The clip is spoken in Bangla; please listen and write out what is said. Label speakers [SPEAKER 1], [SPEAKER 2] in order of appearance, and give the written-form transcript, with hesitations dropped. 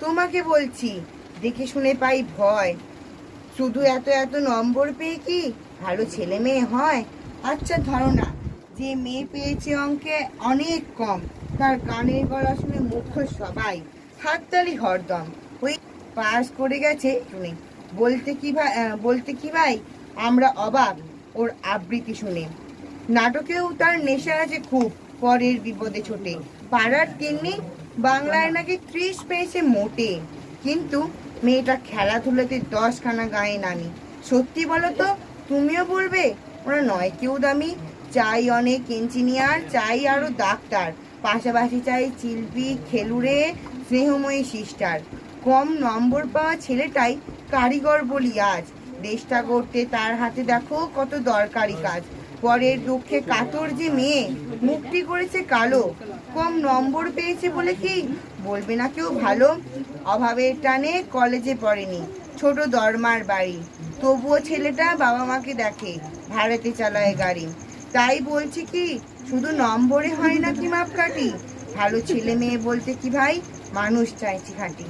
[SPEAKER 1] তোমাকে বলছি, দেখে শুনে পাই ভয়। শুধু এত এত নম্বর পেয়ে কি ভালো ছেলে মেয়ে হয়? আচ্ছা ধরো না, যে মেয়ে পেয়েছে অঙ্কে অনেক কম, তার গানের গলা শুনে মুগ্ধ সবাই, হাততালি হরদম। ওই পাস করে গেছে শুনে বলতে কি ভাই আমরা অবাক ওর আবৃত্তি শুনে। নাটকেও তার নেশা আছে খুব, পরের বিপদে ছোটে। পাড়ার তিন্নি বাংলায় নাকি 30 পেয়েছে মোটে। কিন্তু মেয়েটা খেলাধুলাতে 10খানা গায়ে নামি। সত্যি বলো তো, তুমিও বলবে ওরা নয় কেউ দামি? চাই অনেক ইঞ্জিনিয়ার, চাই আরো ডাক্তার, পাশাপাশি চাই চিলপি খেলুড়ে স্নেহময়ী সিস্টার। কম নম্বর পাওয়া ছেলেটাই কারিগর বলি আজ, দেশটা গড়তে তার হাতে দেখো কত দরকারি কাজ। পরের দুঃখে কাতর যে মেয়ে, মুক্তি করেছে কালো। কম নম্বর পেয়েছে বলে কি বলবে না কেউ ভালো? অভাবের টানে কলেজে পড়েনি, ছোট দরমার বাড়ি, তবুও ছেলেটা বাবা মাকে দেখে, ভাড়াতে চালায় গাড়ি। তাই বলছি কি, শুধু নম্বরে হয় না কি মাপকাঠি? ভালো ছেলে মেয়ে বলতে কি ভাই, মানুষ চাইছি খাঁটি।